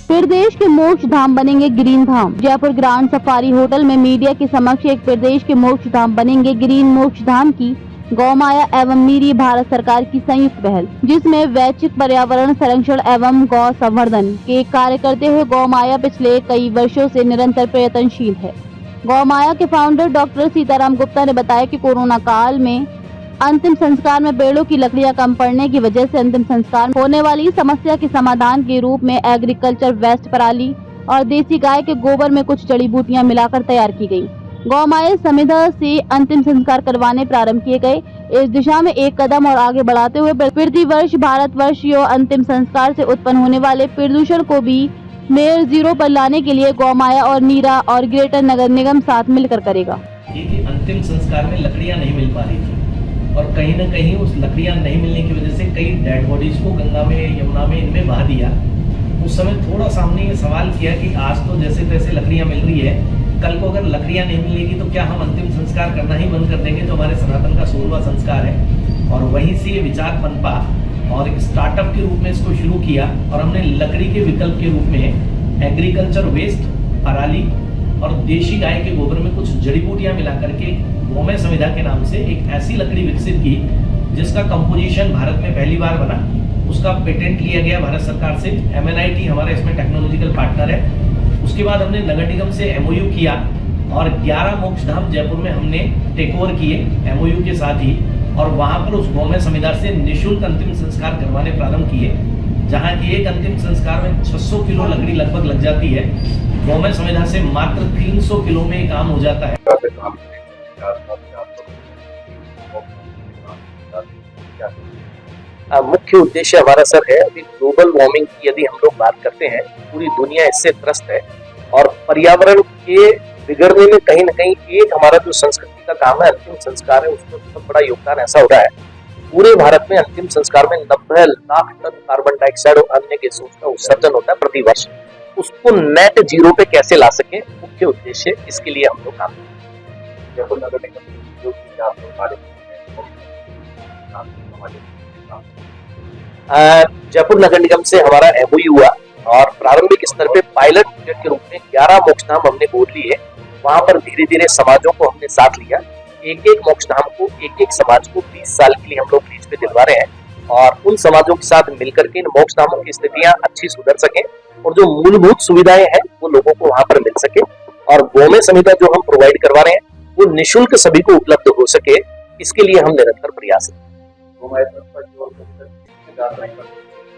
प्रदेश के मोक्ष धाम बनेंगे ग्रीन धाम। जयपुर ग्रांड सफारी होटल में मीडिया के समक्ष एक प्रदेश के मोक्ष धाम बनेंगे ग्रीन मोक्ष धाम की गौमाया एवं नीरी भारत सरकार की संयुक्त पहल, जिसमें वैश्विक पर्यावरण संरक्षण एवं गौ संवर्धन के कार्य करते हुए गौमाया पिछले कई वर्षों से निरंतर प्रयत्नशील है। गौमाया के फाउंडर डॉक्टर सीताराम गुप्ता ने बताया कि कोरोना काल में अंतिम संस्कार में पेड़ों की लकड़ियां कम पड़ने की वजह से अंतिम संस्कार होने वाली समस्या के समाधान के रूप में एग्रीकल्चर वेस्ट पराली और देसी गाय के गोबर में कुछ जड़ी बूटियां मिलाकर तैयार की गई। गौमाया संविदा से अंतिम संस्कार करवाने प्रारंभ किए गए। इस दिशा में एक कदम और आगे बढ़ाते हुए प्रतिवर्ष भारतवर्ष अंतिम संस्कार से उत्पन्न होने वाले प्रदूषण को भी नेट जीरो पर लाने के लिए गौमाया और नीरा और ग्रेटर नगर निगम साथ मिलकर करेगा। अंतिम संस्कार में लकड़ियां नहीं मिल पा रही थी और कहीं न कहीं उस लकड़ियां नहीं मिलने की वजह से कई डेड बॉडीज को गंगा में, यमुना में, इनमें बहा दिया। उस समय थोड़ा सा हमने ये सवाल किया कि आज तो जैसे तैसे लकड़ियां मिल रही है, कल को अगर लकड़ियां नहीं मिलेगी तो क्या हम अंतिम संस्कार करना ही बंद कर देंगे, जो हमारे सनातन का 16वां संस्कार है। और वहीं से ये विचार पनपा और एक स्टार्टअप के रूप में इसको शुरू किया और हमने लकड़ी के विकल्प के रूप में एग्रीकल्चर वेस्ट, पराली और देशी गाय के गोबर में कुछ जड़ी बूटियां मिला करके गौमय संविदा के नाम से एक ऐसी लकड़ी विकसित की जिसका कंपोजिशन भारत में पहली बार बना। उसका पेटेंट लिया गया भारत सरकार से। MNIT हमारा इसमें टेक्नोलॉजिकल पार्टनर है। उसके बाद हमने नगर निगम से MOU किया और 11 मोक्ष धाम जयपुर में हमने टेक ओवर किए MOU के साथ ही, और वहां पर उस गौमय संविदा से निःशुल्क अंतिम संस्कार करवाने प्रारंभ किए, जहां एक अंतिम संस्कार में 600 किलो लकड़ी लगभग लग जाती है। गौमय संविदा से मात्र 300 किलो में काम हो जाता है। मुख्य उद्देश्य हमारा सर है, अभी ग्लोबल वार्मिंग की यदि हम लोग बात करते हैं, पूरी दुनिया इससे त्रस्त है और पर्यावरण के बिगड़ने में कहीं न कहीं एक हमारा जो संस्कृति का काम है, अंतिम संस्कार है, उसमें बहुत बड़ा योगदान ऐसा हो रहा है। पूरे भारत में अंतिम संस्कार में 90 लाख टन कार्बन डाइऑक्साइड और अन्य गैसों का उत्सर्जन होता है प्रति वर्ष। उसको नेट जीरो पे कैसे ला सके, मुख्य उद्देश्य, इसके लिए हम लोग काम करते हैं। जयपुर नगर निगम जो जयपुर नगर निगम से हमारा MOU हुआ और प्रारंभिक स्तर पे पायलट प्रोजेक्ट के रूप में 11 मोक्ष धाम हमने गोद लिए। वहां पर धीरे धीरे समाजों को हमने साथ लिया। एक मोक्ष धाम को, एक समाज को 20 साल के लिए हम लोग लीज पे दिलवा रहे हैं और उन समाजों के साथ मिलकर के इन मोक्ष धामों की स्थितियां अच्छी सुधर सके और जो मूलभूत सुविधाएं हैं वो लोगों को वहां पर मिल सके। और गौमय संविदा जो हम प्रोवाइड करवा रहे हैं वो निःशुल्क सभी को उपलब्ध हो सके, इसके लिए हम निरंतर प्रयास हैं।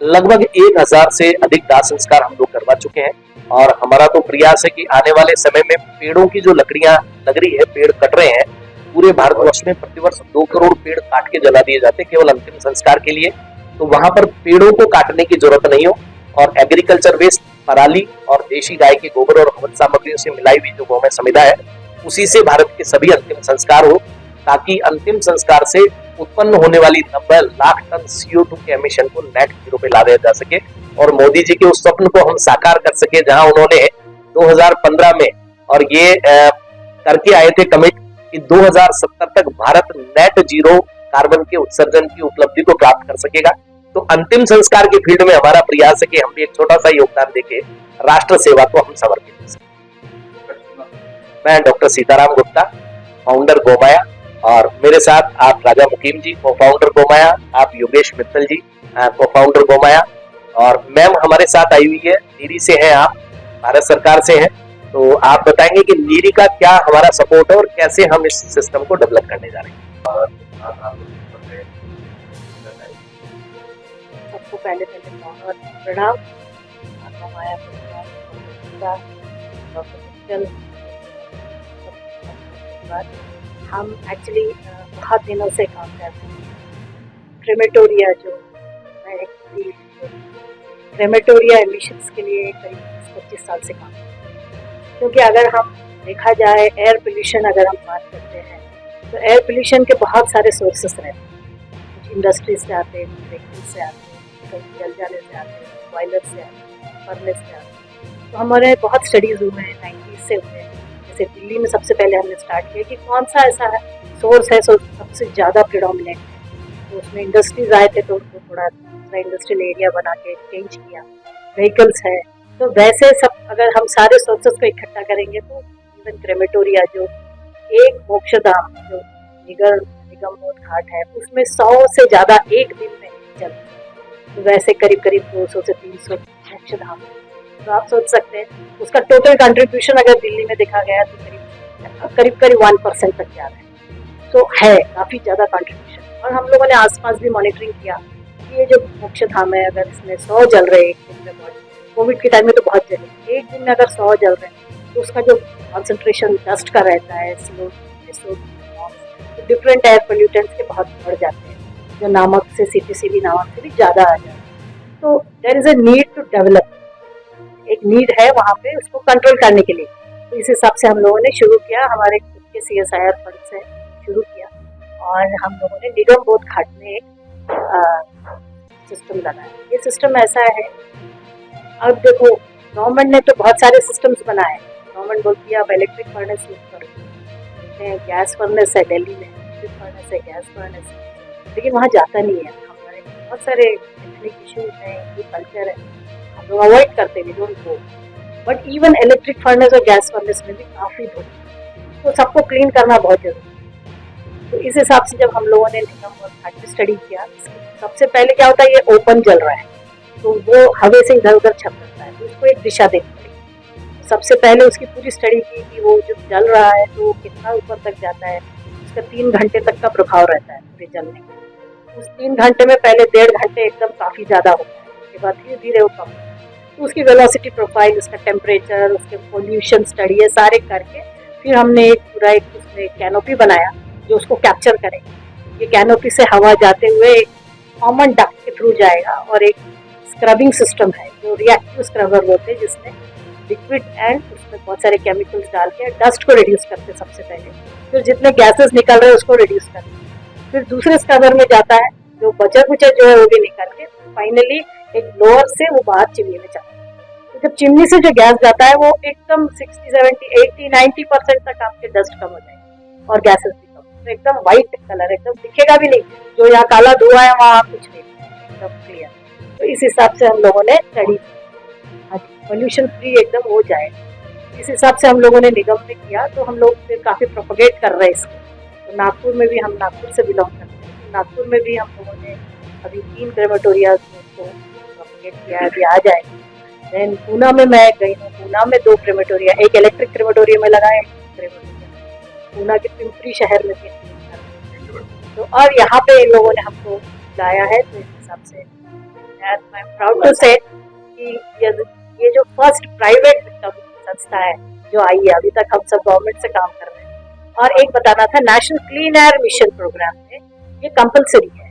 लगभग 1000 से अधिक दाह संस्कार हम लोग करवा चुके हैं और हमारा तो प्रयास है कि आने वाले समय में पेड़ों की जो लकड़ियां लग रही है, पेड़ कट रहे हैं, पूरे भारतवर्ष में प्रतिवर्ष 2 करोड़ पेड़ काट के जला दिए जाते हैं केवल अंतिम संस्कार के लिए। तो वहां पर पेड़ों को काटने की जरूरत नहीं हो और एग्रीकल्चर वेस्ट, पराली और देशी गाय के गोबर और हवन सामग्रियों से मिलाई हुई जो गौमय संविदा है, उसी से भारत के सभी अंतिम संस्कार हो, ताकि अंतिम संस्कार से उत्पन्न होने वाली 90 लाख टन CO2 के एमिशन को नेट जीरो पे ला दिया जा सके और मोदी जी के उस स्वप्न को हम साकार कर सके, जहां उन्होंने 2015 में और ये करके आए थे कमिट कि 2070 तक भारत नेट जीरो कार्बन के उत्सर्जन की उपलब्धि को प्राप्त कर सकेगा। तो अंतिम संस्कार के फील्ड में हमारा प्रयास है कि हम भी एक छोटा सा योगदान देके राष्ट्र सेवा को हम समर्पित कर सकें। मैं डॉक्टर सीताराम गुप्ता, फाउंडर गौमाया, और मेरे साथ आप राजा मुकीम जी, को फाउंडर गौमाया, आप योगेश मित्तल जी, को फाउंडर गौमाया, और मैम हमारे साथ आई हुई है, नीरी से हैं आप, भारत सरकार से हैं। तो आप बताएंगे कि नीरी का क्या हमारा सपोर्ट है और कैसे हम इस सिस्टम को डेवलप करने जा रहे हैं। सबको पहले बहुत प्रणाम। हम एक्चुअली बहुत दिनों से काम कर रहे हैं क्रेमेटोरिया, जो क्रेमेटोरिया एमिशंस के लिए करीब 25 साल से काम कर रहे हैं। क्योंकि अगर हम देखा जाए एयर पोल्यूशन, अगर हम बात करते हैं तो एयर पोल्यूशन के बहुत सारे सोर्सेस रहते हैं। कुछ इंडस्ट्रीज से आते हैं, व्हीकल से आते हैं, कहीं जल जाने से आते हैं, बॉयलर से आते हैं, फर्नेस से आते हैं। तो हमारे बहुत स्टडीज़ हुए हैं, 90s से हुए हैं। जैसे दिल्ली में सबसे पहले हमने स्टार्ट किया कि कौन सा ऐसा सोर्स है सबसे ज़्यादा प्रिडोमिनेंट है। तो उसमें इंडस्ट्रीज आए थे तो उसको थोड़ा इंडस्ट्रियल एरिया बना के चेंज किया। व्हीकल्स है, तो वैसे सब अगर हम सारे सोर्सेस को इकट्ठा करेंगे तो इवन क्रेमेटोरिया जो एक मोक्षधाम जो निगम बोध घाट है उसमें 100 से ज्यादा एक दिन में चल, तो वैसे करीब करीब 200 से 300 मोक्षधाम है। तो आप सोच सकते हैं उसका टोटल कंट्रीब्यूशन अगर दिल्ली में देखा गया तो करीब करीब 1% तक जा रहा है। तो है काफी ज्यादा कंट्रीब्यूशन। और हम लोगों ने आसपास भी मॉनिटरिंग किया कि ये जो मोक्षधाम है अगर इसमें 100 जल रहे एक दिन में, कोविड के टाइम में तो बहुत जले, एक दिन में अगर 100 जल रहे हैं तो उसका जो कॉन्सेंट्रेशन डस्ट का रहता है, CO2, तो डिफरेंट एयर पोल्यूटेंट्स के बहुत बढ़ जाते हैं जो नामक से CPCB नामक से भी ज़्यादा आ जाते हैं। तो there is a need to develop, एक नीड है वहाँ पे उसको कंट्रोल करने के लिए। तो इस हिसाब से हम लोगों ने शुरू किया, हमारे खुद के CSIR फंड से शुरू किया और हम लोगों ने निगम बोध घाट में एक सिस्टम लगाया। ये सिस्टम ऐसा है, अब देखो गवर्नमेंट ने तो बहुत सारे सिस्टम्स बनाए। गवर्नमेंट बोलती है अब इलेक्ट्रिक फर्नेस यूज करो, गैस फर्नेस है दिल्ली में, इलेक्ट्रिक फर्नेस है, गैस फर्नेस है, लेकिन वहाँ जाता नहीं है। हमारे बहुत सारे एथनिक इश्यूज हैं, ये कल्चर है, हम लोग अवॉइड करते हैं, don't go. But even electric furnace और गैस फर्नेस में भी काफ़ी धूप, तो सबको क्लीन करना बहुत जरूरी है। तो इस हिसाब से जब हम लोगों ने निगम और घाट में स्टडी किया, सबसे पहले क्या होता है, ये ओपन जल रहा है तो वो हवा से इधर उधर छप सकता है, तो उसको एक दिशा देनी पड़ी। सबसे पहले उसकी पूरी स्टडी की कि वो जो जल रहा है तो कितना ऊपर तक जाता है, उसका 3 घंटे तक का प्रभाव रहता है पूरे जलने का। उस 3 घंटे में पहले 1.5 घंटे एकदम काफ़ी ज़्यादा होता है, उसके बाद धीरे धीरे वो कम, तो उसकी वेलोसिटी प्रोफाइल, उसका टेम्परेचर, उसके पोल्यूशन स्टडी, ये सारे करके फिर हमने एक पूरा एक उसमें कैनोपी बनाया जो उसको कैप्चर करेगा। ये कैनोपी से हवा जाते हुए एक कॉमन डक्ट के थ्रू जाएगा और एक स्क्रबिंग सिस्टम है जो रिएक्टिव स्क्रबर बोलते हैं, जिसमें लिक्विड एंड उसमें बहुत सारे केमिकल्स डाल के डस्ट को रिड्यूस करते हैं सबसे पहले, फिर जितने गैसेस निकल रहे हैं उसको रिड्यूस करते हैं, फिर दूसरे स्क्रबर में जाता है जो बचा कुचा जो है वो भी निकल के फाइनली एक ब्लोअर से वो बाहर चिमनी में जाता है। तो जब चिमनी से जो गैस जाता है वो एकदम 60, 70, 80, 90% तक आपके डस्ट कम हो जाएगी और गैसेस भी कम, तो एकदम व्हाइट कलर, एकदम दिखेगा भी नहीं, जो यहाँ काला धुआं है वहाँ कुछ नहीं, एकदम क्लियर। तो इस हिसाब से हम लोगों ने स्टडी पोल्यूशन फ्री एकदम हो जाए, इस हिसाब से हम लोगों ने निगम में किया। तो हम लोग फिर काफ़ी प्रोपोगेट कर रहे हैं इसको। तो नागपुर में भी, हम नागपुर से बिलोंग करते हैं, तो नागपुर में भी हम लोगों ने अभी 3 क्रेमेटोरिया को प्रोपोगेट किया है, अभी आ जाएंगे। देन पूना में मैं गई हूँ, पूना में 2 क्रेमेटोरिया, एक इलेक्ट्रिक क्रेमेटोरिया में लगाए, एक क्रेमेटोरिया पूना के पिंपरी शहर में भी। तो और यहाँ पे इन लोगों ने हमको लाया है, तो इस हिसाब से आई एम प्राउड टू से कि ये जो फर्स्ट प्राइवेट संस्था है जो आई है, अभी तक हम सब गवर्नमेंट से काम कर रहे हैं। और एक बताना था, national clean air mission programme में ये कंपलसरी है,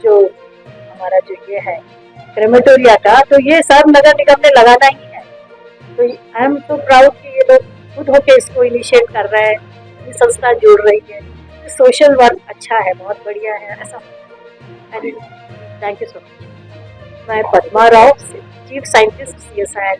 जो हमारा जो ये है क्रेमेटोरिया का, तो ये सब नगर निगम ने लगाना ही है। तो आई एम सो प्राउड कि ये लोग खुद होके इसको इनिशिएट कर रहे हैं, ये संस्था जुड़ रही है, सोशल वर्क अच्छा है, बहुत बढ़िया है ऐसा। Thank you so much. मैं Padma Rao, chief scientist CSIR।